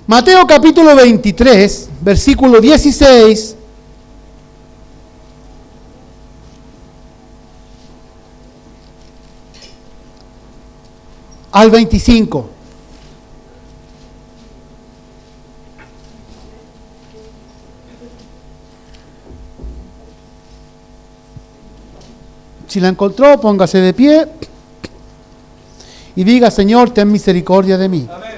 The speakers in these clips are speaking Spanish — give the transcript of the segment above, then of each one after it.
Mateo capítulo 23, versículo 16 al 25. Si la encontró, póngase de pie y diga: Señor, ten misericordia de mí. Amén.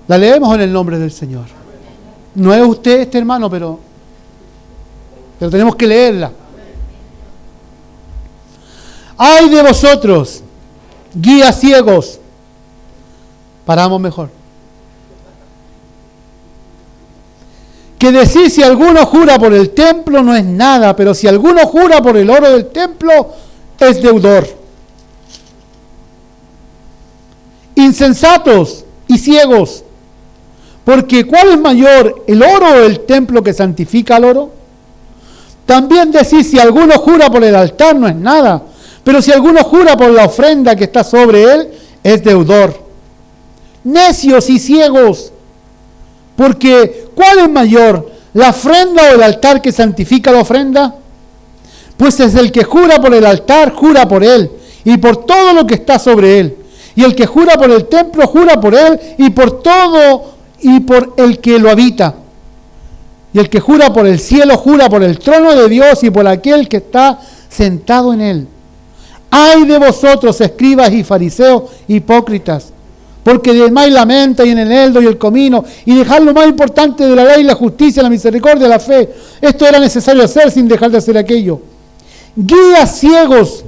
La leemos en el nombre del Señor. No es usted este hermano, pero tenemos que leerla. ¡Ay de vosotros, guías ciegos! Paramos mejor. Que decís: si alguno jura por el templo no es nada, pero si alguno jura por el oro del templo es deudor. Insensatos y ciegos, porque ¿cuál es mayor, el oro o el templo que santifica al oro? También decís: si alguno jura por el altar no es nada, pero si alguno jura por la ofrenda que está sobre él es deudor. Necios y ciegos, porque ¿cuál es mayor, la ofrenda o el altar que santifica la ofrenda? Pues es el que jura por el altar, jura por él, y por todo lo que está sobre él. Y el que jura por el templo, jura por él, y por todo, y por el que lo habita. Y el que jura por el cielo, jura por el trono de Dios y por aquel que está sentado en él. ¡Ay de vosotros, escribas y fariseos hipócritas! Porque diezmáis la menta y en el eneldo y el comino, y dejad lo más importante de la ley, la justicia, la misericordia, la fe. Esto era necesario hacer sin dejar de hacer aquello. Guías ciegos.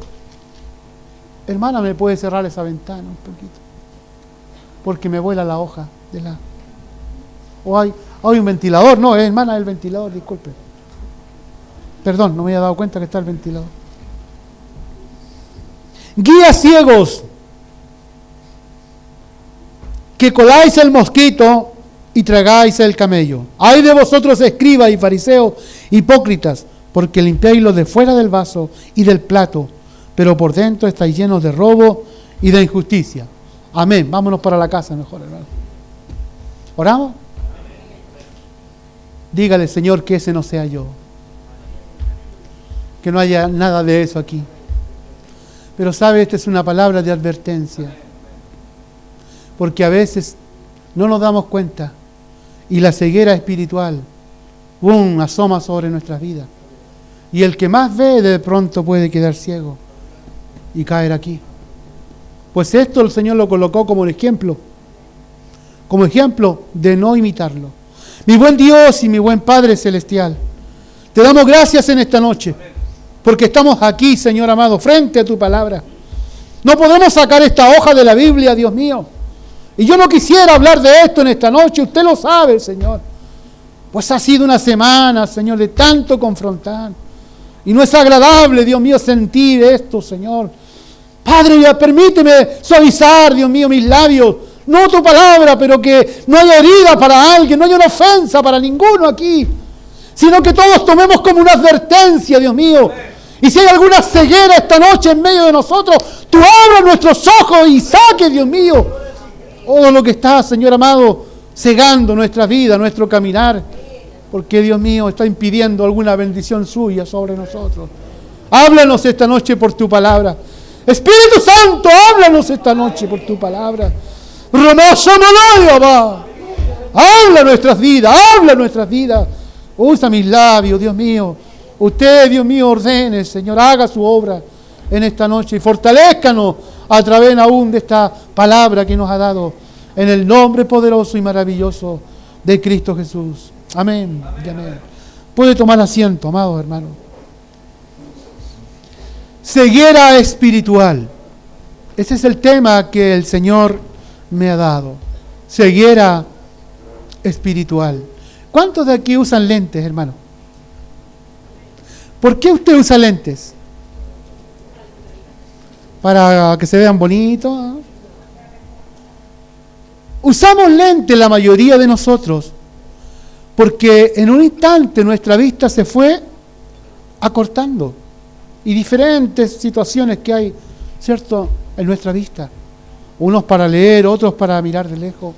Hermana, ¿me puede cerrar esa ventana un poquito? Porque me vuela la hoja de la... O hay un ventilador. No, hermana, el ventilador, disculpe. Perdón, no me había dado cuenta que está el ventilador. Guías ciegos, que coláis el mosquito y tragáis el camello. ¡Ay de vosotros, escribas y fariseos hipócritas! Porque limpiáis lo de fuera del vaso y del plato, pero por dentro estáis llenos de robo y de injusticia. Amén. Vámonos para la casa mejor, hermano. ¿Oramos? Dígale: Señor, que ese no sea yo. Que no haya nada de eso aquí. Pero sabe, esta es una palabra de advertencia. Porque a veces no nos damos cuenta y la ceguera espiritual asoma sobre nuestras vidas. Y el que más ve de pronto puede quedar ciego y caer aquí. Pues esto el Señor lo colocó como un ejemplo de no imitarlo. Mi buen Dios y mi buen Padre Celestial, te damos gracias en esta noche, porque estamos aquí, Señor amado, frente a tu palabra. No podemos sacar esta hoja de la Biblia, Dios mío. Y yo no quisiera hablar de esto en esta noche, usted lo sabe, Señor. Pues ha sido una semana, Señor, de tanto confrontar. Y no es agradable, Dios mío, sentir esto, Señor. Padre, ya permíteme suavizar, Dios mío, mis labios. No tu palabra, pero que no haya herida para alguien, no haya una ofensa para ninguno aquí. Sino que todos tomemos como una advertencia, Dios mío. Y si hay alguna ceguera esta noche en medio de nosotros, tú abra nuestros ojos y saque, Dios mío, todo lo que está, Señor amado, cegando nuestra vida, nuestro caminar. Porque, Dios mío, está impidiendo alguna bendición suya sobre nosotros. Háblanos esta noche por tu palabra. Espíritu Santo, háblanos esta noche por tu palabra. Habla nuestras vidas. Usa mis labios, Dios mío. Usted, Dios mío, ordene, Señor, haga su obra en esta noche y fortalézcanos a través aún de esta palabra que nos ha dado, en el nombre poderoso y maravilloso de Cristo Jesús. Amén y amén. Puede tomar asiento, amados hermanos. Ceguera espiritual. Ese es el tema que el Señor me ha dado. Ceguera espiritual. ¿Cuántos de aquí usan lentes, hermano? ¿Por qué usted usa lentes? Para que se vean bonitos. Usamos lentes la mayoría de nosotros porque en un instante nuestra vista se fue acortando. y diferentes situaciones que hay, ¿cierto?, en nuestra vista. Unos para leer, otros para mirar de lejos.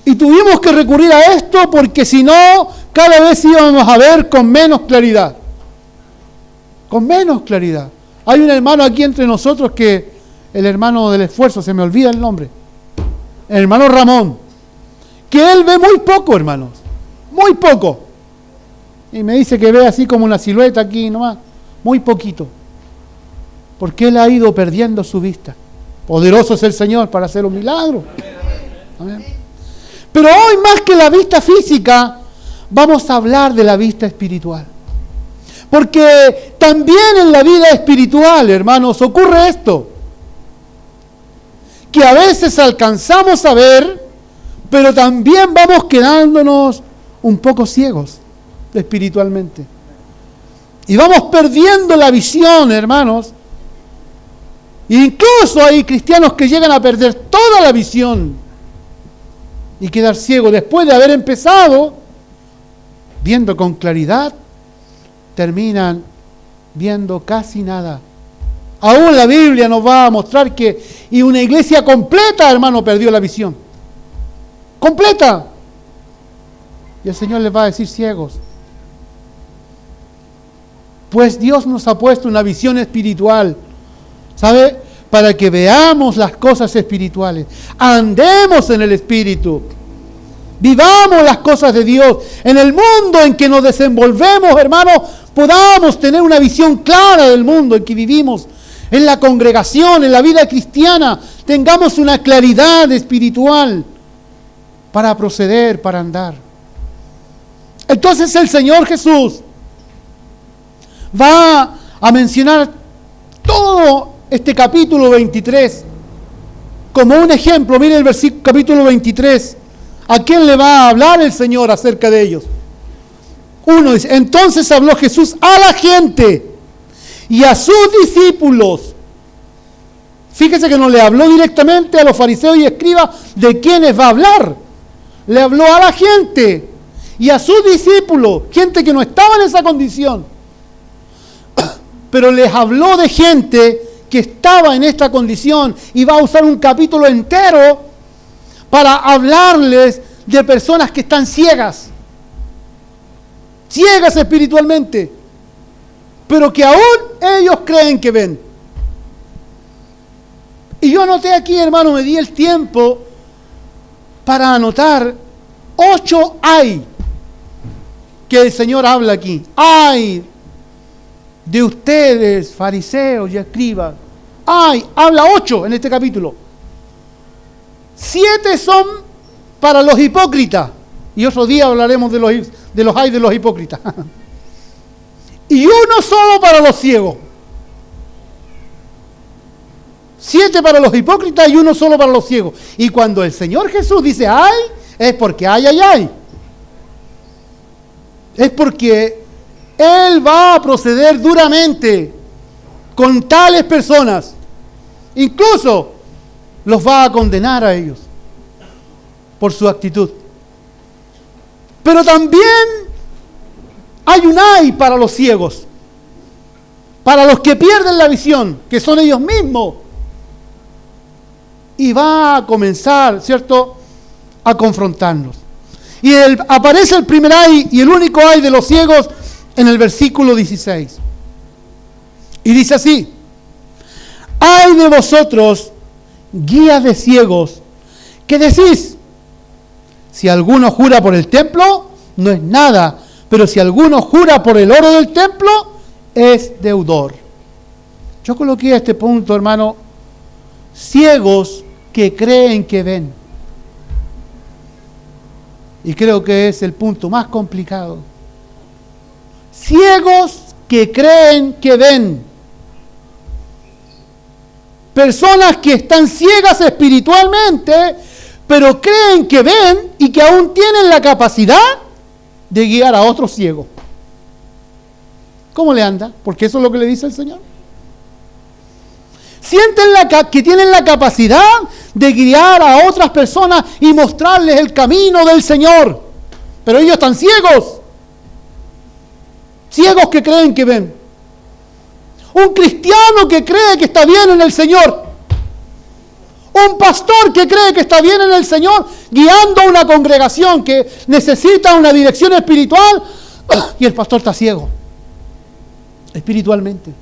Y tuvimos que recurrir a esto porque si no, cada vez íbamos a ver con menos claridad. Con menos claridad. Hay un hermano aquí entre nosotros que, el hermano del esfuerzo, se me olvida el nombre. El hermano Ramón. Que él ve muy poco, hermanos. Muy poco. Y me dice que ve así como una silueta aquí nomás. Muy poquito. Porque él ha ido perdiendo su vista. Poderoso es el Señor para hacer un milagro. Amén. Pero hoy, más que la vista física, vamos a hablar de la vista espiritual. Porque también en la vida espiritual, hermanos, ocurre esto. Que a veces alcanzamos a ver, pero también vamos quedándonos un poco ciegos espiritualmente. Y vamos perdiendo la visión, hermanos. Incluso hay cristianos que llegan a perder toda la visión y quedar ciegos después de haber empezado viendo con claridad, terminan viendo casi nada. Aún la Biblia nos va a mostrar que y una iglesia completa, hermano, perdió la visión. Completa. Y el Señor les va a decir ciegos. Pues Dios nos ha puesto una visión espiritual, ¿sabe? Para que veamos las cosas espirituales. Andemos en el Espíritu. Vivamos las cosas de Dios. En el mundo en que nos desenvolvemos, hermanos, podamos tener una visión clara del mundo en que vivimos. En la congregación, en la vida cristiana, tengamos una claridad espiritual para proceder, para andar. Entonces el Señor Jesús va a mencionar todo este capítulo 23 como un ejemplo. Mire el capítulo 23. ¿A quién le va a hablar el Señor acerca de ellos? Uno dice, entonces habló Jesús a la gente y a sus discípulos. Fíjese que no le habló directamente a los fariseos y escribas de quienes va a hablar. Le habló a la gente y a sus discípulos, gente que no estaba en esa condición. Pero les habló de gente que estaba en esta condición y va a usar un capítulo entero para hablarles de personas que están ciegas. Ciegas espiritualmente, pero que aún ellos creen que ven. Y yo anoté aquí, hermano, me di el tiempo para anotar 8 ay que el Señor habla aquí. Ay de ustedes, fariseos y escribas. Ay, habla 8 en este capítulo. 7 son para los hipócritas. Y otro día hablaremos de los ay de los hipócritas. Y uno solo para los ciegos. 7 para los hipócritas y uno solo para los ciegos. Y cuando el Señor Jesús dice ay, es porque ay. Es porque Él va a proceder duramente con tales personas. Incluso los va a condenar a ellos por su actitud. Pero también hay un ay para los ciegos, para los que pierden la visión, que son ellos mismos. Y va a comenzar, ¿cierto?, a confrontarnos. Y aparece el primer ay y el único ay de los ciegos en el versículo 16. Y dice así: ay de vosotros, guías de ciegos, ¿qué decís? Si alguno jura por el templo, no es nada, pero si alguno jura por el oro del templo, es deudor. Yo coloqué a este punto, hermano, ciegos que creen que ven. Y creo que es el punto más complicado. Ciegos que creen que ven. Personas que están ciegas espiritualmente, pero creen que ven y que aún tienen la capacidad de guiar a otros ciegos. ¿Cómo le anda? Porque eso es lo que le dice el Señor. Sienten que tienen la capacidad de guiar a otras personas y mostrarles el camino del Señor. Pero ellos están ciegos. Ciegos que creen que ven. Un cristiano que cree que está bien en el Señor. Un pastor que cree que está bien en el Señor, guiando a una congregación que necesita una dirección espiritual, y el pastor está ciego espiritualmente.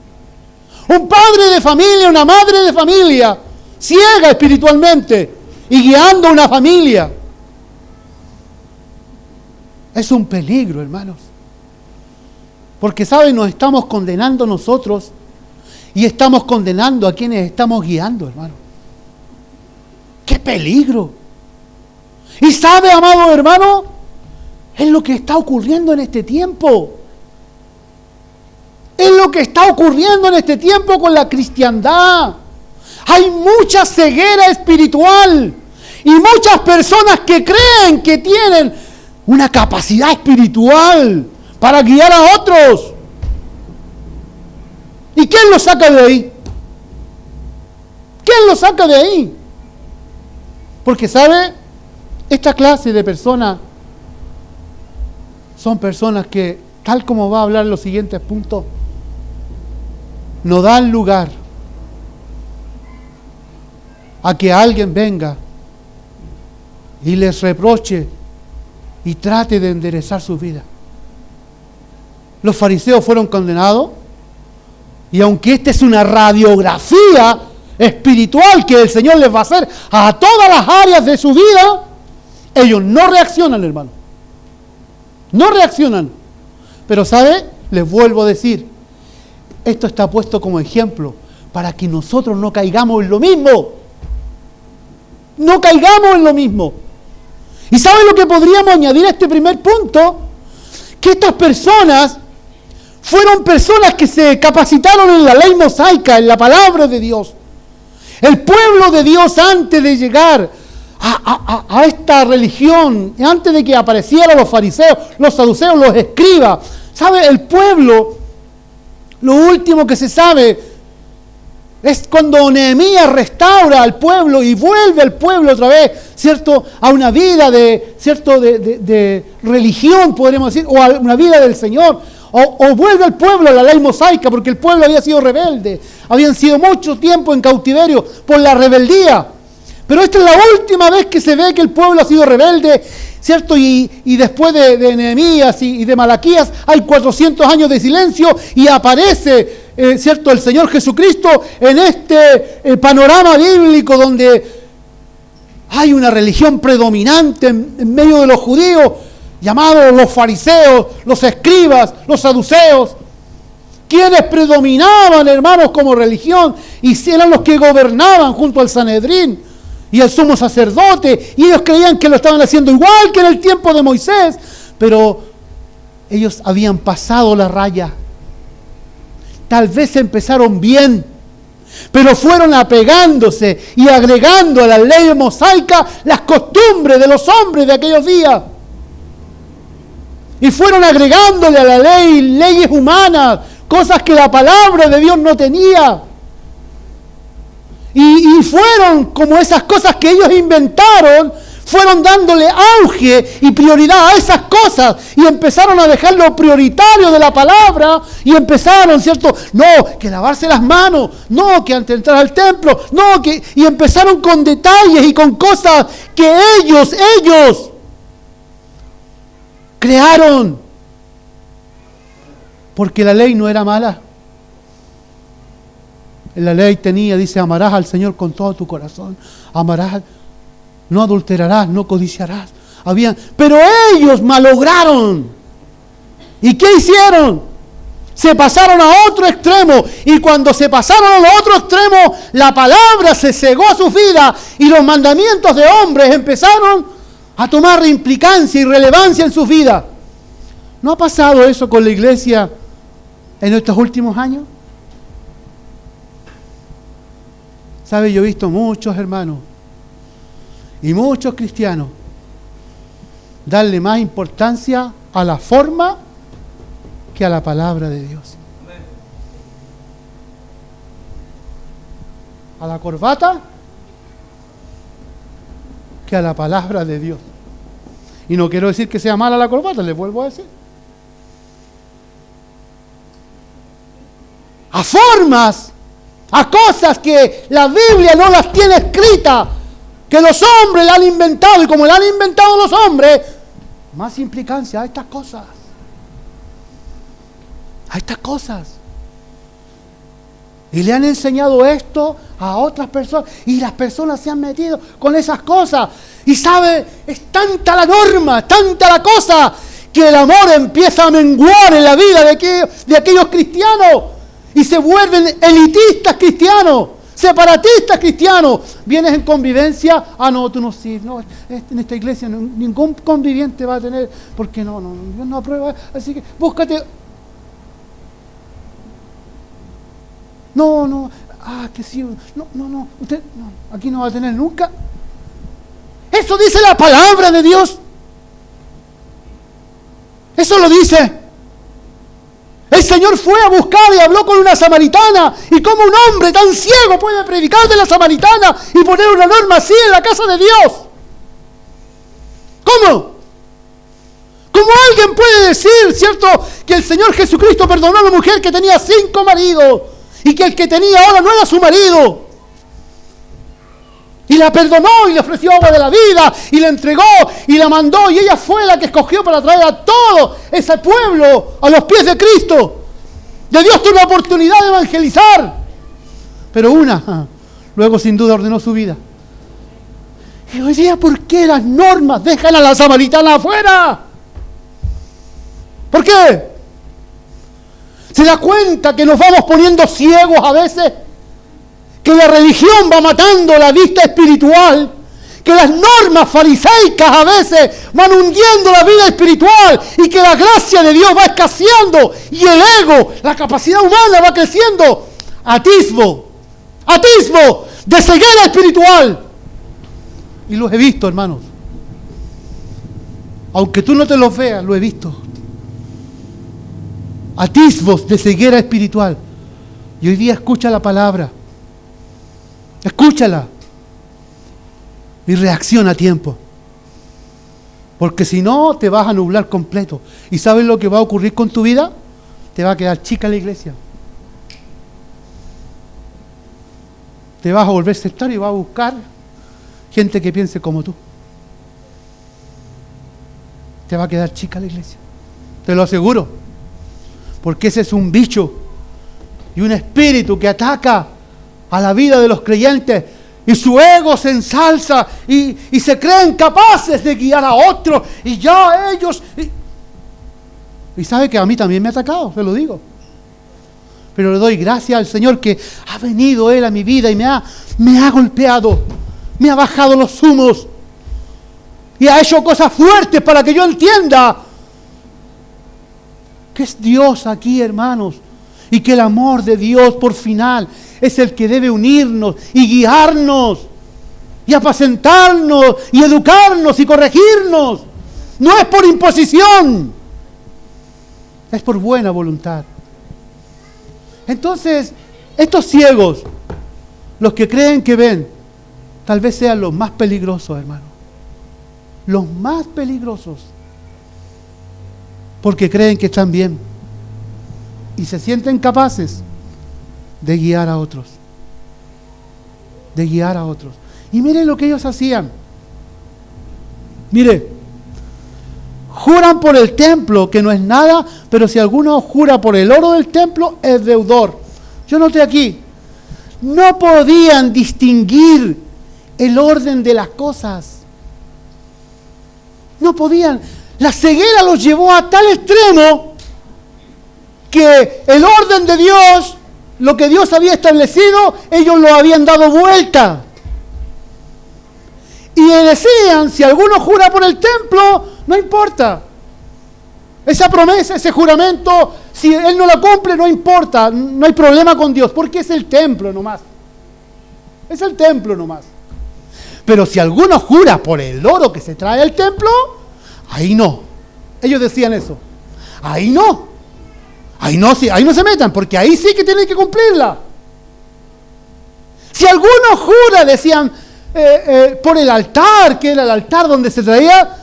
Un padre de familia, una madre de familia, ciega espiritualmente y guiando una familia. Es un peligro, hermanos. Porque, ¿saben? Nos estamos condenando nosotros y estamos condenando a quienes estamos guiando, hermano. ¡Qué peligro! Y sabe, amado hermano, es lo que está ocurriendo en este tiempo. Es lo que está ocurriendo en este tiempo con la cristiandad. Hay mucha ceguera espiritual y muchas personas que creen que tienen una capacidad espiritual para guiar a otros. ¿Y quién lo saca de ahí? ¿Quién lo saca de ahí? Porque, ¿sabe? Esta clase de personas son personas que, tal como va a hablar en los siguientes puntos, no dan lugar a que alguien venga y les reproche y trate de enderezar su vida. Los fariseos fueron condenados, y aunque esta es una radiografía espiritual que el Señor les va a hacer a todas las áreas de su vida, ellos no reaccionan, hermano. No reaccionan. Pero, ¿sabe? Les vuelvo a decir, esto está puesto como ejemplo para que nosotros no caigamos en lo mismo. No caigamos en lo mismo. ¿Y sabe lo que podríamos añadir a este primer punto? Que estas personas fueron personas que se capacitaron en la ley mosaica, en la palabra de Dios. El pueblo de Dios, antes de llegar a esta religión, antes de que aparecieran los fariseos, los saduceos, los escribas, ¿sabe? El pueblo, lo último que se sabe es cuando Nehemías restaura al pueblo y vuelve al pueblo otra vez, ¿cierto? A una vida de religión, podríamos decir, o a una vida del Señor. O vuelve al pueblo a la ley mosaica, porque el pueblo había sido rebelde. Habían sido mucho tiempo en cautiverio por la rebeldía. Pero esta es la última vez que se ve que el pueblo ha sido rebelde, ¿cierto? Y después de Nehemías y de Malaquías hay 400 años de silencio y aparece, ¿cierto?, el Señor Jesucristo en este panorama bíblico donde hay una religión predominante en medio de los judíos, llamados los fariseos, los escribas, los saduceos, quienes predominaban, hermanos, como religión, y eran los que gobernaban junto al Sanedrín y al sumo sacerdote, y ellos creían que lo estaban haciendo igual que en el tiempo de Moisés, pero ellos habían pasado la raya. Tal vez empezaron bien, pero fueron apegándose y agregando a la ley mosaica las costumbres de los hombres de aquellos días. Y fueron agregándole a la ley leyes humanas, cosas que la palabra de Dios no tenía. Y fueron como esas cosas que ellos inventaron, fueron dándole auge y prioridad a esas cosas y empezaron a dejar lo prioritario de la palabra y empezaron, ¿cierto? No, que lavarse las manos, no, que antes de entrar al templo, no, que... Y empezaron con detalles y con cosas que ellos crearon, porque la ley no era mala. En la ley dice, amarás al Señor con todo tu corazón, amarás, no adulterarás, no codiciarás. Pero ellos malograron. ¿Y qué hicieron? Se pasaron a otro extremo, y cuando se pasaron al otro extremo, la palabra se cegó a sus vidas y los mandamientos de hombres empezaron a tomar implicancia y relevancia en sus vidas. ¿No ha pasado eso con la iglesia en estos últimos años? ¿Sabe? Yo he visto muchos hermanos y muchos cristianos darle más importancia a la forma que a la palabra de Dios. A la corbata que a la palabra de Dios. Y no quiero decir que sea mala la corbata, les vuelvo a decir. a formas, a cosas que la Biblia no las tiene escritas, que los hombres la han inventado, y como la han inventado los hombres, más implicancia a estas cosas. A estas cosas. Y le han enseñado esto a otras personas, y las personas se han metido con esas cosas. Y sabe, es tanta la norma, tanta la cosa, que el amor empieza a menguar en la vida de aquellos cristianos, y se vuelven elitistas cristianos, separatistas cristianos. Vienes en convivencia, no, tú no sirves, no, en esta iglesia ningún conviviente va a tener, porque yo no apruebo, así que búscate. Que sí, usted, no, aquí no va a tener nunca. Eso dice la palabra de Dios. Eso lo dice. El Señor fue a buscar y habló con una samaritana. ¿Y cómo un hombre tan ciego puede predicar de la samaritana y poner una norma así en la casa de Dios? ¿Cómo? ¿Cómo alguien puede decir, cierto, que el Señor Jesucristo perdonó a una mujer que tenía 5 maridos y que el que tenía ahora no era su marido? Y la perdonó y le ofreció agua de la vida y la entregó y la mandó, y ella fue la que escogió para traer a todo ese pueblo a los pies de Cristo. De Dios tuvo la oportunidad de evangelizar, pero luego sin duda ordenó su vida. Y hoy día, ¿por qué las normas dejan a la samaritana afuera? ¿Por qué? ¿Se da cuenta que nos vamos poniendo ciegos a veces? Que la religión va matando la vista espiritual, que las normas fariseicas a veces van hundiendo la vida espiritual, y que la gracia de Dios va escaseando, y el ego, la capacidad humana va creciendo. Atisbo de ceguera espiritual. Y los he visto, hermanos. Aunque tú no te los veas, lo he visto. Atisbos de ceguera espiritual. Y hoy día escucha la palabra. Escúchala y reacciona a tiempo, porque si no te vas a nublar completo. ¿Y sabes lo que va a ocurrir con tu vida? Te va a quedar chica la iglesia, te vas a volver sectario y vas a buscar gente que piense como tú. Te va a quedar chica la iglesia, te lo aseguro, porque ese es un bicho y un espíritu que ataca a la vida de los creyentes, y su ego se ensalza y se creen capaces de guiar a otros, y ya ellos... Y sabe que a mí también me ha atacado, se lo digo. Pero le doy gracias al Señor que ha venido Él a mi vida y me ha golpeado, me ha bajado los humos y ha hecho cosas fuertes para que yo entienda que es Dios aquí, hermanos, y que el amor de Dios por final es el que debe unirnos y guiarnos y apacentarnos y educarnos y corregirnos. No es por imposición, es por buena voluntad. Entonces, estos ciegos, los que creen que ven, tal vez sean los más peligrosos, hermano. Los más peligrosos. Porque creen que están bien y se sienten capaces de guiar a otros. De guiar a otros. Y mire lo que ellos hacían. Mire, juran por el templo, que no es nada, pero si alguno jura por el oro del templo, es deudor. Yo noté aquí, no podían distinguir el orden de las cosas. No podían. La ceguera los llevó a tal extremo que el orden de Dios, lo que Dios había establecido, ellos lo habían dado vuelta. Y decían, si alguno jura por el templo, no importa. Esa promesa, ese juramento, si él no la cumple, no importa, no hay problema con Dios, porque es el templo nomás. Es el templo nomás. Pero si alguno jura por el oro que se trae al templo, ahí no. Ellos decían eso. Ahí no. Ahí no se metan, porque ahí sí que tienen que cumplirla. Si alguno jura, decían, por el altar, que era el altar donde se traía,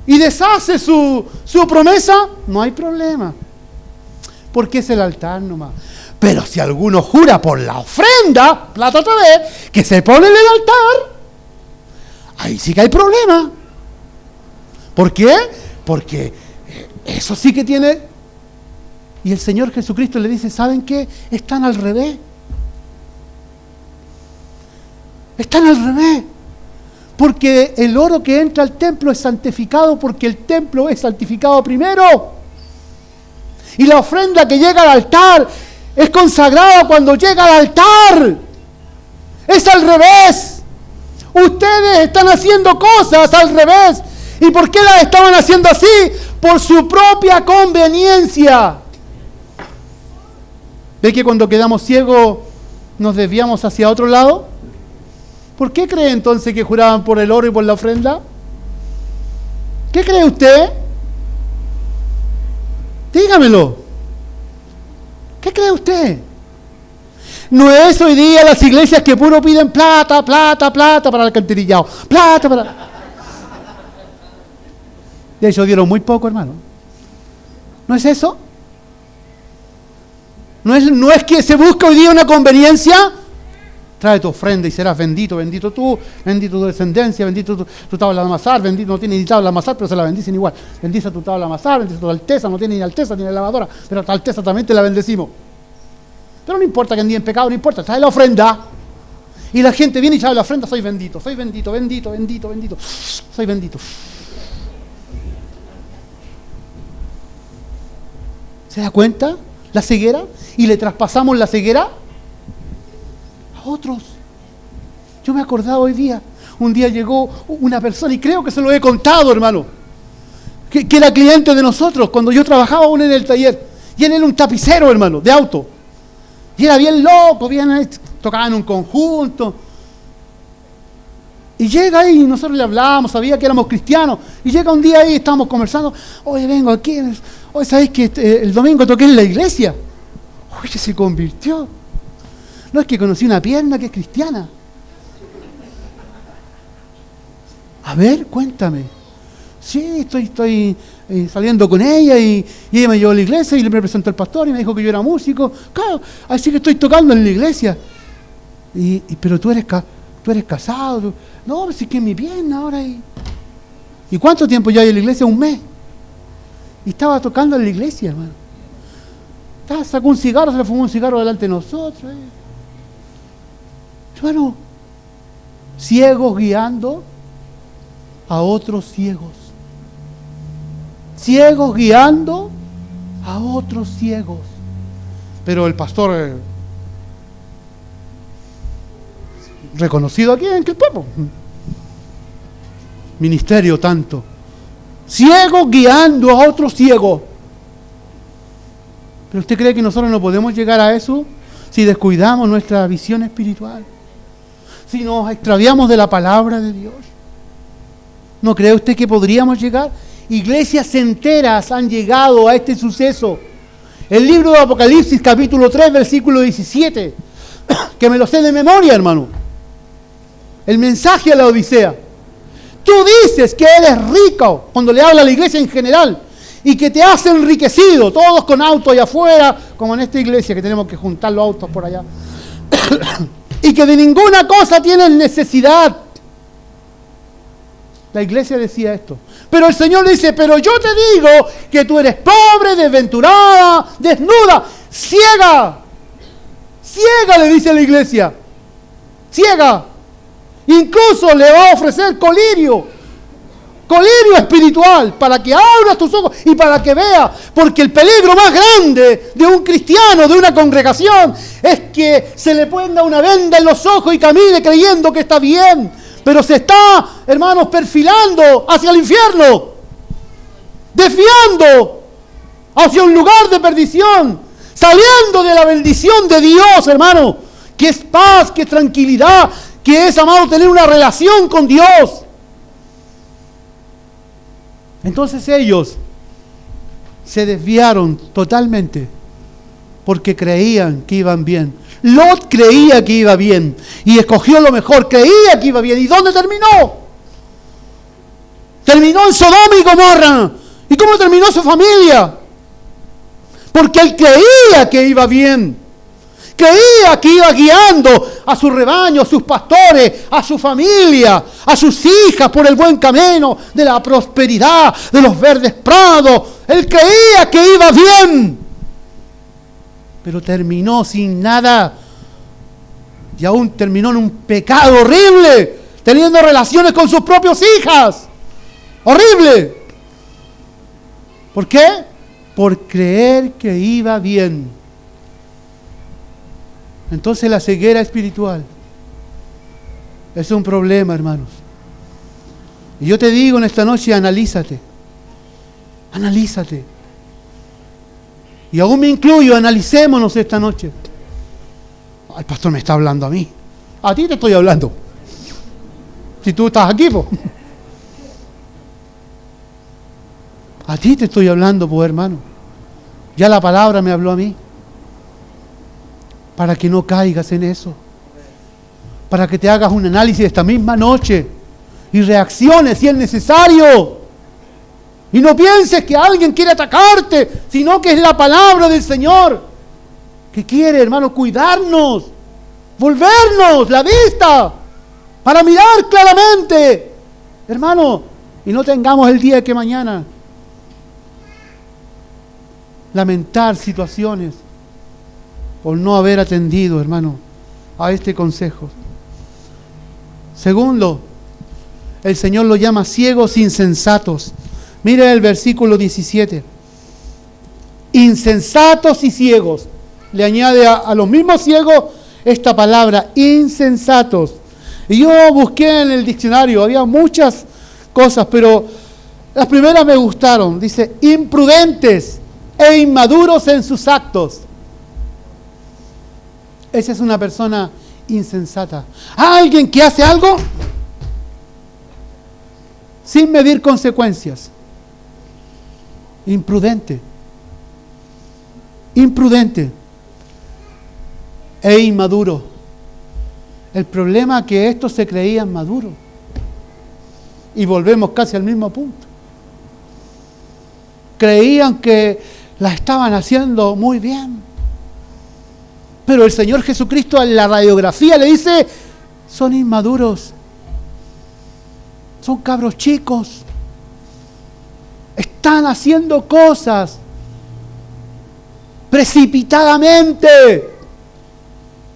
y deshace su promesa, no hay problema, porque es el altar nomás. Pero si alguno jura por la ofrenda, plata otra vez, que se pone en el altar, ahí sí que hay problema. ¿Por qué? Porque eso sí que tiene... Y el Señor Jesucristo le dice, ¿saben qué? Están al revés. Están al revés. Porque el oro que entra al templo es santificado porque el templo es santificado primero. Y la ofrenda que llega al altar es consagrada cuando llega al altar. Es al revés. Ustedes están haciendo cosas al revés. ¿Y por qué las estaban haciendo así? Por su propia conveniencia. ¿Ve que cuando quedamos ciegos nos desviamos hacia otro lado? ¿Por qué cree entonces que juraban por el oro y por la ofrenda? ¿Qué cree usted? Dígamelo. ¿Qué cree usted? No es hoy día las iglesias que puro piden plata, plata, plata para el alcantarillado. Plata para... De hecho dieron muy poco, hermano. ¿No es eso? ¿No es que se busca hoy día una conveniencia? Trae tu ofrenda y serás bendito, bendito tú, bendito tu descendencia, bendito tu tabla de amasar, bendito, no tiene ni tabla de amasar, pero se la bendicen igual. Bendice tu tabla de amasar, bendice tu alteza, no tiene ni alteza, tiene lavadora, pero a tu alteza también te la bendecimos. Pero no importa que andie en pecado, no importa, trae la ofrenda. Y la gente viene y trae la ofrenda, soy bendito, bendito, bendito, bendito, soy bendito. ¿Se da cuenta? La ceguera, y le traspasamos la ceguera a otros. Yo me acordaba hoy día, un día llegó una persona, y creo que se lo he contado, hermano, que era cliente de nosotros, cuando yo trabajaba aún en el taller, y él era un tapicero, hermano, de auto, y era bien loco, tocaba en un conjunto, y llega ahí, y nosotros le hablábamos, sabía que éramos cristianos, y llega un día ahí, estábamos conversando, oye, vengo aquí, oye, ¿sabéis que el domingo toqué en la iglesia? Oye, se convirtió. No, es que conocí una pierna que es cristiana. A ver, cuéntame. Sí, estoy saliendo con ella y ella me llevó a la iglesia y le presentó al pastor y me dijo que yo era músico. Claro, así que estoy tocando en la iglesia. Pero tú eres casado. No, pues es que es mi pierna ahora. ¿Y cuánto tiempo ya hay en la iglesia? Un mes. Y estaba tocando en la iglesia, hermano. Sacó un cigarro, se le fumó un cigarro delante de nosotros. Hermano, ciegos guiando a otros ciegos. Ciegos guiando a otros ciegos. Pero el pastor reconocido aquí en Quilpué, ministerio tanto. Ciegos guiando a otros ciegos. ¿Pero usted cree que nosotros no podemos llegar a eso si descuidamos nuestra visión espiritual? Si nos extraviamos de la palabra de Dios. ¿No cree usted que podríamos llegar? Iglesias enteras han llegado a este suceso. El libro de Apocalipsis, capítulo 3, versículo 17, que me lo sé de memoria, hermano. El mensaje a la Odisea. Tú dices que eres rico, cuando le habla a la iglesia en general, y que te has enriquecido, todos con autos allá afuera, como en esta iglesia que tenemos que juntar los autos por allá, y que de ninguna cosa tienes necesidad. La iglesia decía esto. Pero el Señor dice, pero yo te digo que tú eres pobre, desventurada, desnuda, ciega. Ciega, le dice a la iglesia. Ciega. Incluso le va a ofrecer colirio espiritual, para que abras tus ojos y para que veas, porque el peligro más grande de un cristiano, de una congregación, es que se le ponga una venda en los ojos y camine creyendo que está bien, pero se está, hermanos, perfilando hacia el infierno, desviando hacia un lugar de perdición, saliendo de la bendición de Dios, hermano, que es paz, que es tranquilidad, que es, amado, tener una relación con Dios. Entonces ellos se desviaron totalmente porque creían que iban bien. Lot creía que iba bien y escogió lo mejor, creía que iba bien. ¿Y dónde terminó? Terminó en Sodoma y Gomorra. ¿Y cómo terminó su familia? Porque él creía que iba bien. Creía que iba guiando a su rebaño, a sus pastores, a su familia, a sus hijas por el buen camino de la prosperidad, de los verdes prados. Él creía que iba bien, pero terminó sin nada. Y aún terminó en un pecado horrible, teniendo relaciones con sus propias hijas. Horrible. ¿Por qué? Por creer que iba bien. Entonces la ceguera espiritual es un problema, hermanos. Y yo te digo en esta noche, analízate. Analízate. Y aún me incluyo, analicémonos esta noche. El pastor me está hablando a mí. A ti te estoy hablando. Si tú estás aquí, pues. A ti te estoy hablando, pues, hermano. Ya la palabra me habló a mí. Para que no caigas en eso. Para que te hagas un análisis esta misma noche. Y reacciones si es necesario. Y no pienses que alguien quiere atacarte, sino que es la palabra del Señor que quiere, hermano, cuidarnos, volvernos la vista para mirar claramente, hermano, y no tengamos el día de que mañana lamentar situaciones por no haber atendido, hermano, a este consejo. Segundo, el Señor lo llama ciegos insensatos. Mire el versículo 17. Insensatos y ciegos. Le añade a los mismos ciegos esta palabra, insensatos. Y yo busqué en el diccionario, había muchas cosas, pero las primeras me gustaron. Dice, imprudentes e inmaduros en sus actos. Esa es una persona insensata. Alguien que hace algo sin medir consecuencias. Imprudente. Imprudente e inmaduro. El problema es que estos se creían maduros. Y volvemos casi al mismo punto. Creían que la estaban haciendo muy bien. Pero el Señor Jesucristo en la radiografía le dice, son inmaduros. Son cabros chicos. Están haciendo cosas precipitadamente.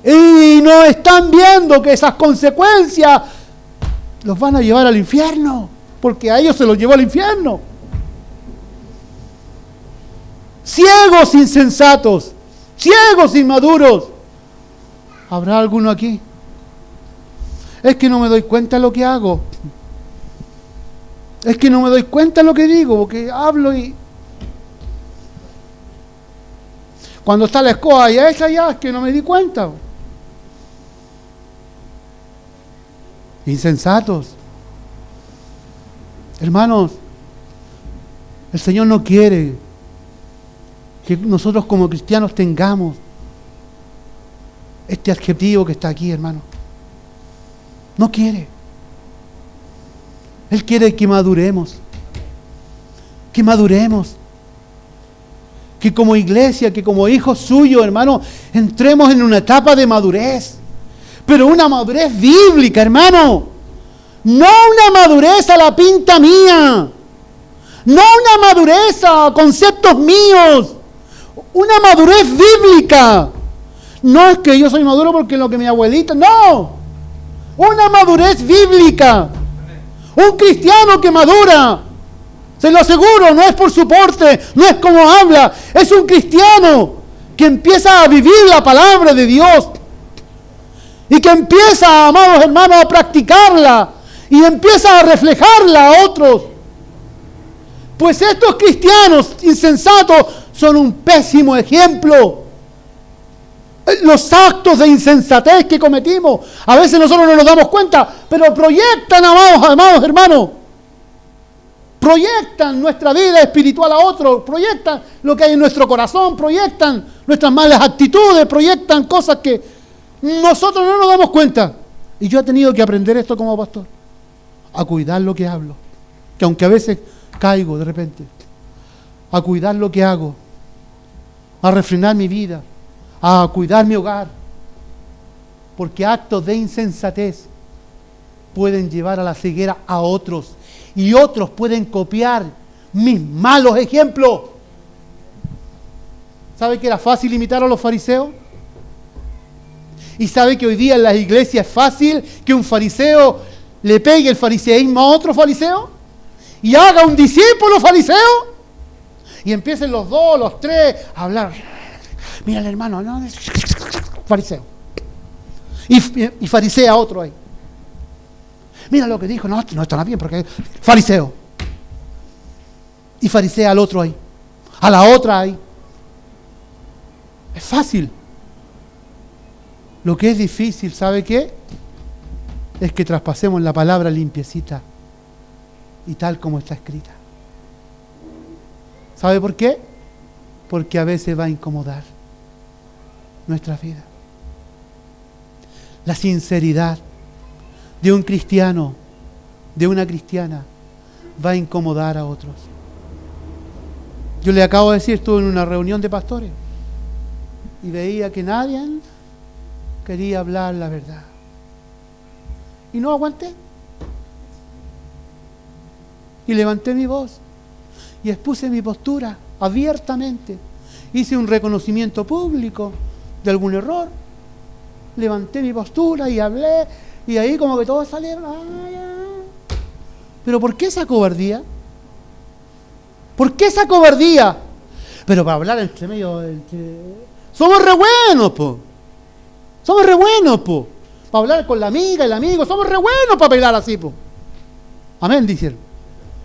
Y no están viendo que esas consecuencias los van a llevar al infierno. Porque a ellos se los llevó al infierno. Ciegos insensatos. Ciegos inmaduros. ¿Habrá alguno aquí? Es que no me doy cuenta de lo que hago. Es que no me doy cuenta de lo que digo, porque hablo y... Cuando está la escoba ya hecha ya, es que no me di cuenta. Insensatos. Hermanos, el Señor no quiere que nosotros como cristianos tengamos este adjetivo que está aquí, hermano. No quiere. Él quiere que maduremos. Que maduremos. Que como iglesia, que como hijos suyos, hermano, entremos en una etapa de madurez. Pero una madurez bíblica, hermano. No una madurez a la pinta mía. No una madurez a conceptos míos. Una madurez bíblica. No es que yo soy maduro porque lo que mi abuelita, no. Una madurez bíblica. Un cristiano que madura, se lo aseguro, no es por su porte, no es como habla, es un cristiano que empieza a vivir la palabra de Dios y que empieza, amados hermanos, a practicarla y empieza a reflejarla a otros. Pues estos cristianos insensatos son un pésimo ejemplo. Los actos de insensatez que cometimos, a veces nosotros no nos damos cuenta, pero proyectan, amados hermanos, proyectan nuestra vida espiritual a otros, proyectan lo que hay en nuestro corazón, proyectan nuestras malas actitudes, proyectan cosas que nosotros no nos damos cuenta. Y yo he tenido que aprender esto como pastor, a cuidar lo que hablo, que aunque a veces caigo de repente, a cuidar lo que hago, a refrenar mi vida, a cuidar mi hogar, porque actos de insensatez pueden llevar a la ceguera a otros, y otros pueden copiar mis malos ejemplos. ¿Sabe que era fácil imitar a los fariseos? ¿Y sabe que hoy día en las iglesias es fácil que un fariseo le pegue el fariseísmo a otro fariseo? Y haga un discípulo fariseo. Y empiecen los dos, los tres a hablar. Mira el hermano, ¿no? Fariseo. Y farisea a otro ahí. Mira lo que dijo, no está bien porque fariseo. Y farisea al otro ahí. A la otra ahí. Es fácil. Lo que es difícil, ¿sabe qué? Es que traspasemos la palabra limpiecita y tal como está escrita. ¿Sabe por qué? Porque a veces va a incomodar nuestra vida. La sinceridad de un cristiano, de una cristiana, va a incomodar a otros. Yo le acabo de decir, estuve en una reunión de pastores y veía que nadie quería hablar la verdad. Y no aguanté. Y levanté mi voz y expuse mi postura abiertamente. Hice un reconocimiento público de algún error. Levanté mi postura y hablé, y ahí como que todos salieron. ¿Pero por qué esa cobardía? ¿Por qué esa cobardía? Pero para hablar entre medio... Somos re buenos, po. Somos re buenos, po. Para hablar con la amiga, el amigo, somos re buenos para bailar así, po. Amén, dicen.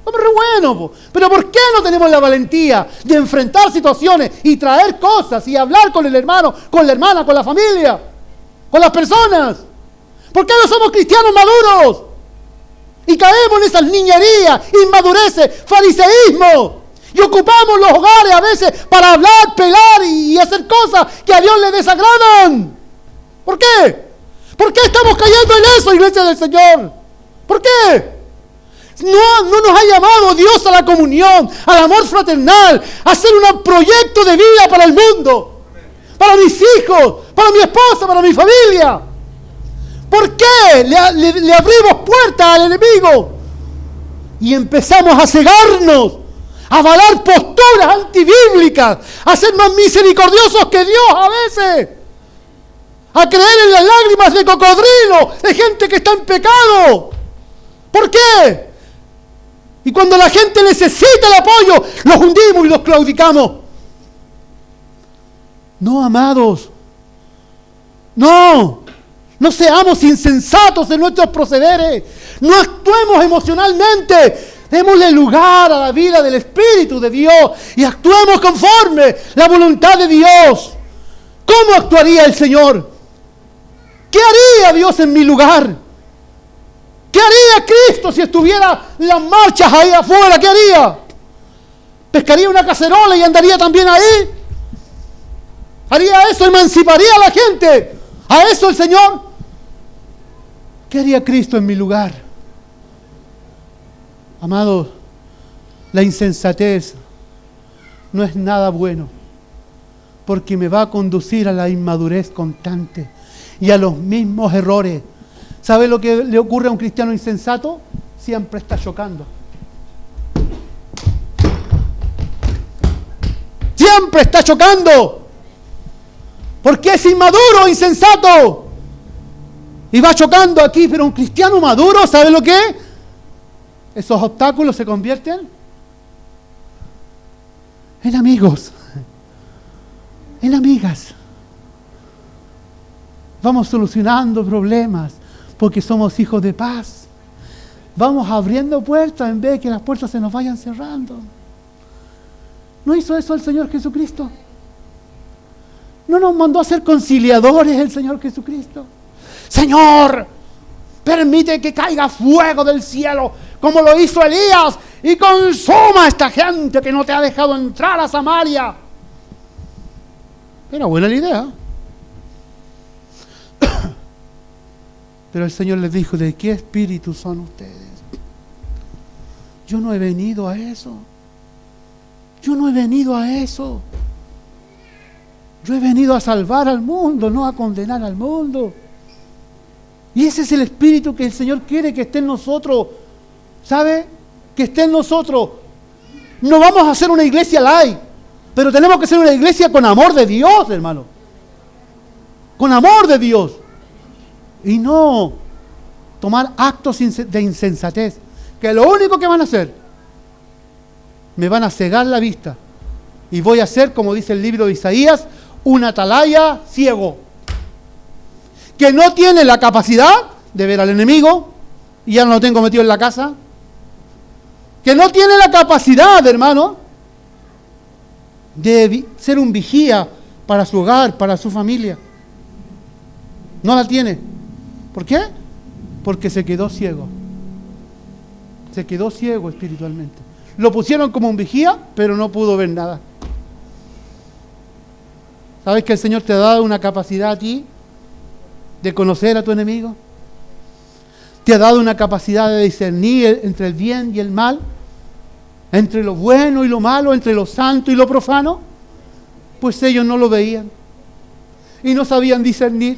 Somos re buenos, po. Pero ¿por qué no tenemos la valentía de enfrentar situaciones y traer cosas y hablar con el hermano, con la hermana, con la familia, con las personas? ¿Por qué no somos cristianos maduros? Y caemos en esas niñerías, inmadureces, fariseísmo. Y ocupamos los hogares a veces para hablar, pelar y hacer cosas que a Dios le desagradan. ¿Por qué? ¿Por qué estamos cayendo en eso, iglesia del Señor? ¿Por qué? No nos ha llamado Dios a la comunión, al amor fraternal, a hacer un proyecto de vida para el mundo, para mis hijos, para mi esposa, para mi familia. ¿Por qué le abrimos puertas al enemigo? Y empezamos a cegarnos, a avalar posturas antibíblicas, a ser más misericordiosos que Dios a veces, a creer en las lágrimas de cocodrilo de gente que está en pecado. ¿Por qué? Y cuando la gente necesita el apoyo, los hundimos y los claudicamos. No, amados, no seamos insensatos en nuestros procederes, no actuemos emocionalmente, démosle lugar a la vida del Espíritu de Dios y actuemos conforme la voluntad de Dios. ¿Cómo actuaría el Señor? ¿Qué haría Dios en mi lugar? ¿Qué haría Cristo si estuviera en las marchas ahí afuera? ¿Qué haría? ¿Pescaría una cacerola y andaría también ahí? ¿Haría eso? ¿Emanciparía a la gente? ¿A eso el Señor? ¿Qué haría Cristo en mi lugar? Amados, la insensatez no es nada bueno, porque me va a conducir a la inmadurez constante y a los mismos errores. ¿Sabe lo que le ocurre a un cristiano insensato? Siempre está chocando. Siempre está chocando. Porque es inmaduro, insensato. Y va chocando aquí, pero un cristiano maduro, ¿sabe lo que es? Esos obstáculos se convierten en amigos, en amigas. Vamos solucionando problemas porque somos hijos de paz. Vamos abriendo puertas en vez de que las puertas se nos vayan cerrando. ¿No hizo eso el Señor Jesucristo? ¿No nos mandó a ser conciliadores el Señor Jesucristo? Señor, permite que caiga fuego del cielo, como lo hizo Elías, y consuma a esta gente que no te ha dejado entrar a Samaria. Era buena la idea. Pero el Señor les dijo, ¿de qué espíritu son ustedes? Yo no he venido a eso. Yo no he venido a eso. Yo he venido a salvar al mundo, no a condenar al mundo. Y ese es el espíritu que el Señor quiere que esté en nosotros. ¿Sabe? Que esté en nosotros. No vamos a hacer una iglesia light, pero tenemos que ser una iglesia con amor de Dios, hermano. Con amor de Dios. Y no tomar actos de insensatez, que lo único que van a hacer, me van a cegar la vista. Y voy a ser, como dice el libro de Isaías, un atalaya ciego, que no tiene la capacidad de ver al enemigo, y ya no lo tengo metido en la casa, que no tiene la capacidad, hermano, de ser un vigía para su hogar, para su familia. No la tiene. ¿Por qué? Porque se quedó ciego. Se quedó ciego espiritualmente. Lo pusieron como un vigía, pero no pudo ver nada. ¿Sabes que el Señor te ha dado una capacidad a ti de conocer a tu enemigo? ¿Te ha dado una capacidad de discernir entre el bien y el mal? ¿Entre lo bueno y lo malo? ¿Entre lo santo y lo profano? Pues ellos no lo veían. Y no sabían discernir.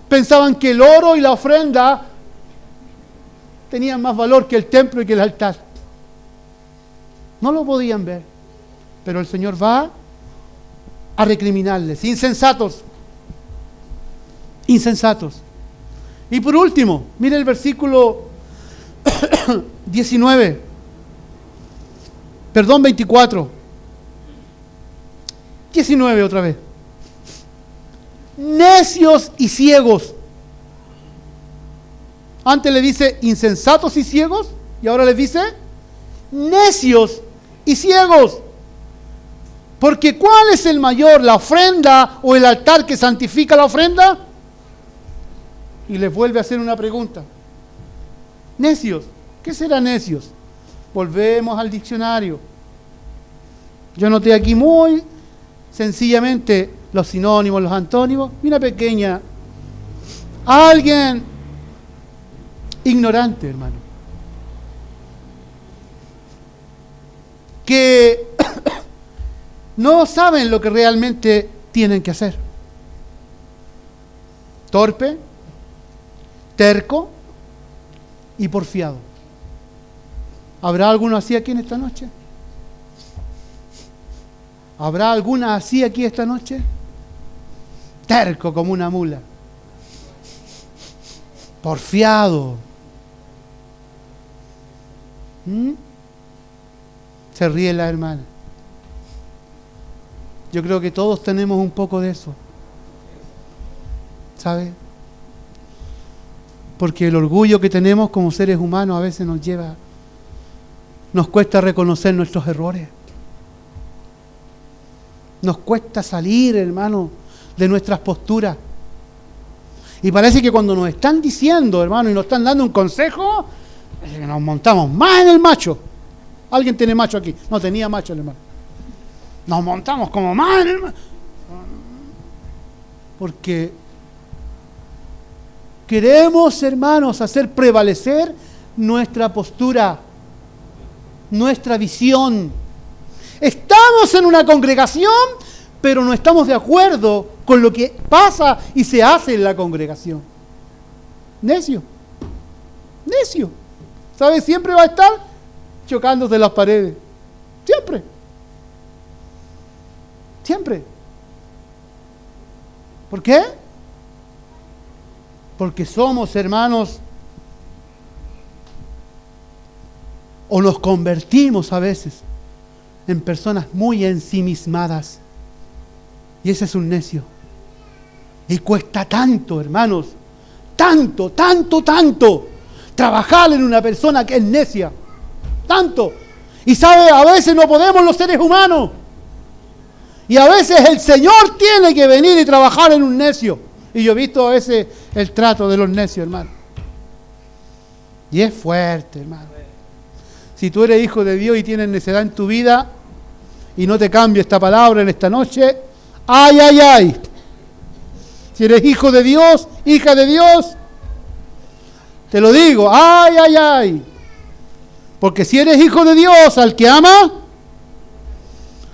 Pensaban que el oro y la ofrenda tenían más valor que el templo y que el altar. No lo podían ver. Pero el Señor va a recriminarles. Insensatos. Insensatos. Y por último, mire el versículo 19. Perdón, 24. 19 otra vez. Necios y ciegos. Antes le dice insensatos y ciegos, y ahora les dice necios y ciegos. Porque ¿cuál es el mayor, la ofrenda o el altar que santifica la ofrenda? Y les vuelve a hacer una pregunta. Necios. ¿Qué será necios? Volvemos al diccionario. Yo noté aquí muy sencillamente los sinónimos, los antónimos. Una pequeña. Alguien ignorante, hermano. Que no saben lo que realmente tienen que hacer. Torpe, terco y porfiado. ¿Habrá alguno así aquí en esta noche? ¿Habrá alguna así aquí esta noche? Terco como una mula. Porfiado. Se ríe la hermana. Yo creo que todos tenemos un poco de eso. ¿Sabe? Porque el orgullo que tenemos como seres humanos a veces nos cuesta reconocer nuestros errores. Nos cuesta salir, hermano, de nuestras posturas. Y parece que cuando nos están diciendo, hermano, y nos están dando un consejo, nos montamos más en el macho. ¿Alguien tiene macho aquí? No tenía macho el hermano. Nos montamos como más en el macho. Porque queremos, hermanos, hacer prevalecer nuestra postura, nuestra visión. Estamos en una congregación, pero no estamos de acuerdo con lo que pasa y se hace en la congregación. Necio. Necio. ¿Sabes? Siempre va a estar chocándose las paredes. Siempre. Siempre. ¿Por qué? Porque somos, hermanos, o nos convertimos a veces en personas muy ensimismadas. Y ese es un necio. Y cuesta tanto, hermanos, tanto, trabajar en una persona que es necia. Tanto. Y sabe, a veces no podemos los seres humanos. Y a veces el Señor tiene que venir y trabajar en un necio. Y yo he visto a veces el trato de los necios, hermano. Y es fuerte, hermano. Si tú eres hijo de Dios y tienes necedad en tu vida, y no te cambio esta palabra en esta noche, ¡ay, ay, ay! Si eres hijo de Dios, hija de Dios, te lo digo, ¡ay, ay, ay! Porque si eres hijo de Dios, al que ama,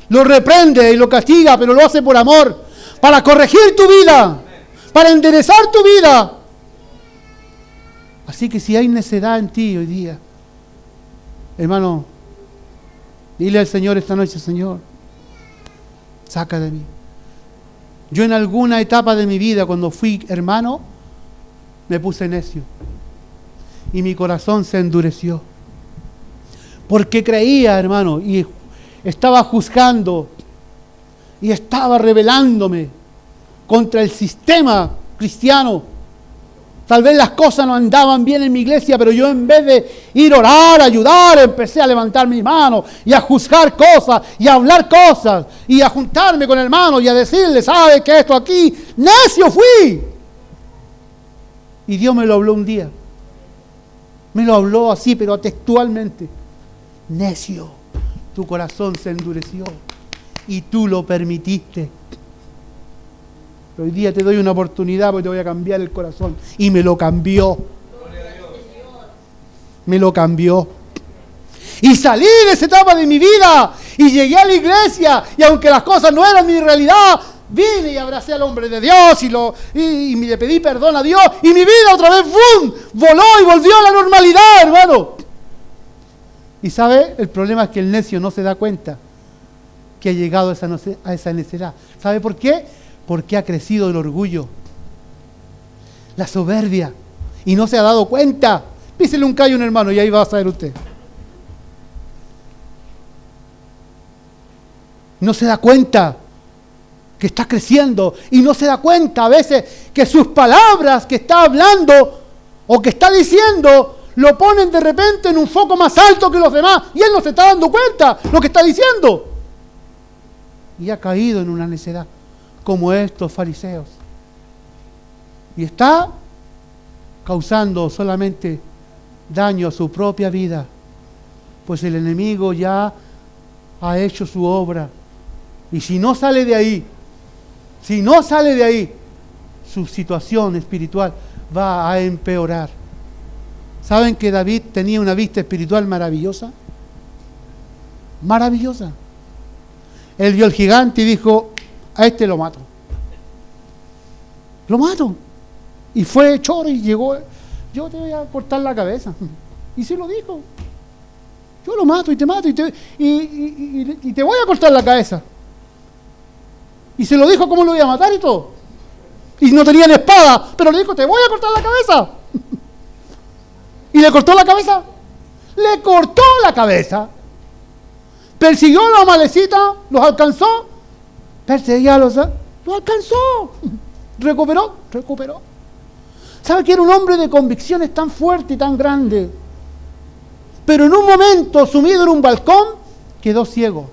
lo reprende y lo castiga, pero lo hace por amor. para corregir tu vida, para enderezar tu vida. Así que si hay necedad en ti hoy día, hermano, dile al Señor esta noche: Señor, saca de mí. Yo en alguna etapa de mi vida, cuando fui hermano, me puse necio y mi corazón se endureció, porque creía, hermano, y estaba juzgando y estaba rebelándome contra el sistema cristiano. Tal vez las cosas no andaban bien en mi iglesia, pero yo, en vez de ir a orar, a ayudar, empecé a levantar mis manos y a juzgar cosas y a hablar cosas y a juntarme con hermanos y a decirles: ¿sabe que esto aquí? ¡Necio fui! Y Dios me lo habló un día. Me lo habló así, pero textualmente: necio, tu corazón se endureció y tú lo permitiste. Hoy día te doy una oportunidad, porque te voy a cambiar el corazón. Y me lo cambió. Me lo cambió. Y salí de esa etapa de mi vida y llegué a la iglesia, y aunque las cosas no eran mi realidad, vine y abracé al hombre de Dios y le pedí perdón a Dios, y mi vida otra vez ¡bum!, voló y volvió a la normalidad, hermano. Y ¿sabe? El problema es que el necio no se da cuenta que ha llegado a esa necedad. ¿Sabe por qué? Porque ha crecido el orgullo, la soberbia, y no se ha dado cuenta. Písele un callo a un hermano y ahí va a saber usted. No se da cuenta que está creciendo, y no se da cuenta a veces que sus palabras que está hablando o que está diciendo lo ponen de repente en un foco más alto que los demás, y él no se está dando cuenta lo que está diciendo. Y ha caído en una necedad como estos fariseos, y está causando solamente daño a su propia vida, pues el enemigo ya ha hecho su obra, y si no sale de ahí, su situación espiritual va a empeorar. ¿Saben que David tenía una vista espiritual maravillosa? Maravillosa. Él vio al gigante y dijo: a este lo mato. Lo mato. Y fue choro y llegó: yo te voy a cortar la cabeza. Y se lo dijo: yo lo mato y te mato y te voy a cortar la cabeza. Y se lo dijo cómo lo iba a matar y todo. Y no tenían espada, pero le dijo: te voy a cortar la cabeza. Y le cortó la cabeza. Le cortó la cabeza. Persiguió a los amalecitas, los alcanzó. Perseguía a los alcanzó. Recuperó. ¿Sabe que era un hombre de convicciones tan fuerte y tan grande? Pero en un momento, sumido en un balcón, quedó ciego.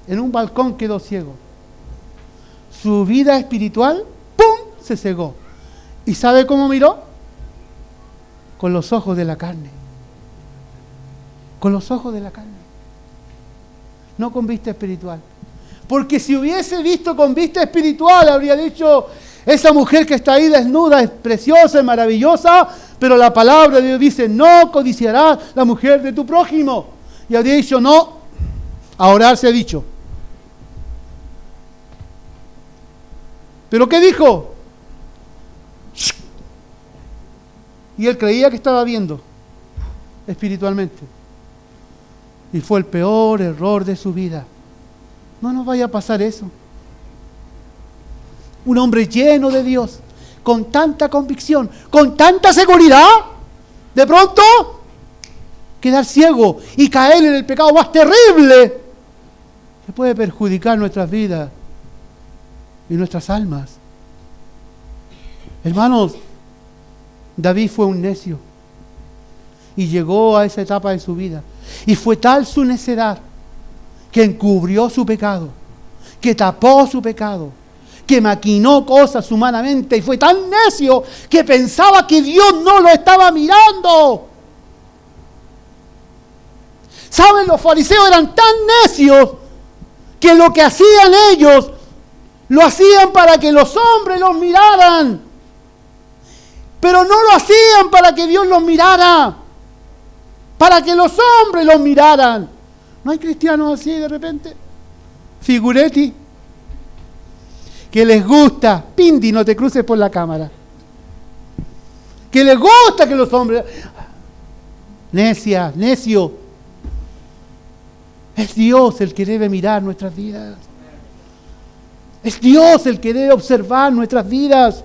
En un balcón quedó ciego. Su vida espiritual, ¡pum!, se cegó. ¿Y sabe cómo miró? Con los ojos de la carne. Con los ojos de la carne. No con vista espiritual. Porque si hubiese visto con vista espiritual, habría dicho: esa mujer que está ahí desnuda es preciosa, es maravillosa, pero la palabra de Dios dice: no codiciarás la mujer de tu prójimo. Y habría dicho: no, a orar se ha dicho. ¿Pero qué dijo? Y él creía que estaba viendo espiritualmente. Y fue el peor error de su vida. No nos vaya a pasar eso. Un hombre lleno de Dios, con tanta convicción, con tanta seguridad, de pronto quedar ciego y caer en el pecado más terrible que puede perjudicar nuestras vidas y nuestras almas. Hermanos, David fue un necio y llegó a esa etapa de su vida, y fue tal su necedad que encubrió su pecado, que tapó su pecado, que maquinó cosas humanamente, y fue tan necio que pensaba que Dios no lo estaba mirando. ¿Saben? Los fariseos eran tan necios que lo que hacían ellos lo hacían para que los hombres los miraran, pero no lo hacían para que Dios los mirara, para que los hombres los miraran. ¿No hay cristianos así de repente? figuretti, que les gusta, Pindi, no te cruces por la cámara, que les gusta que los hombres, necio, es Dios el que debe mirar nuestras vidas, es Dios el que debe observar nuestras vidas.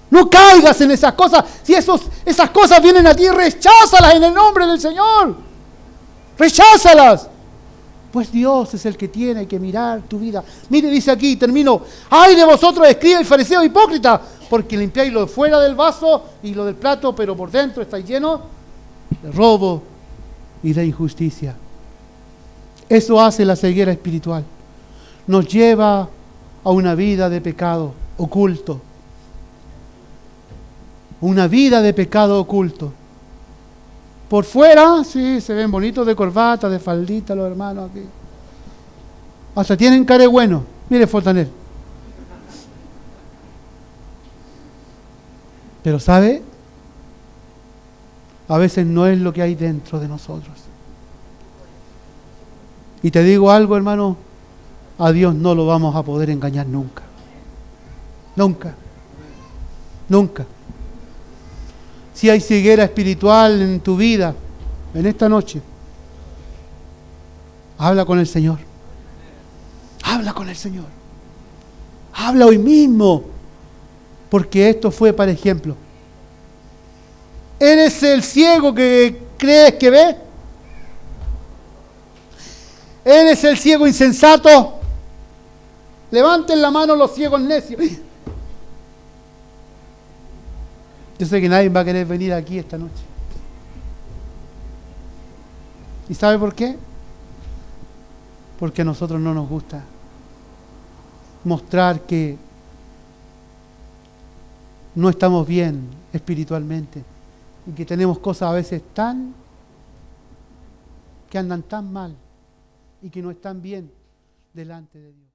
No caigas en esas cosas. Si esas cosas vienen a ti, recházalas en el nombre del Señor. Recházalas. Pues Dios es el que tiene que mirar tu vida. Mire, dice aquí, termino. ¡Ay de vosotros, escribas y fariseos hipócritas! Porque limpiáis lo de fuera del vaso y lo del plato, pero por dentro estáis llenos de robo y de injusticia. Eso hace la ceguera espiritual. Nos lleva a una vida de pecado oculto. Una vida de pecado oculto. Por fuera, sí, se ven bonitos de corbata, de faldita los hermanos aquí. Hasta tienen care bueno. Mire, Fontanel. Pero ¿sabe? A veces no es lo que hay dentro de nosotros. Y te digo algo, hermano, a Dios no lo vamos a poder engañar nunca. Nunca. Nunca. Si hay ceguera espiritual en tu vida, en esta noche, habla con el Señor. Habla con el Señor. Habla hoy mismo. Porque esto fue para ejemplo. ¿Eres el ciego que crees que ve? ¿Eres el ciego insensato? Levanten la mano los ciegos necios. Yo sé que nadie va a querer venir aquí esta noche. ¿Y sabe por qué? Porque a nosotros no nos gusta mostrar que no estamos bien espiritualmente y que tenemos cosas a veces que andan tan mal y que no están bien delante de Dios.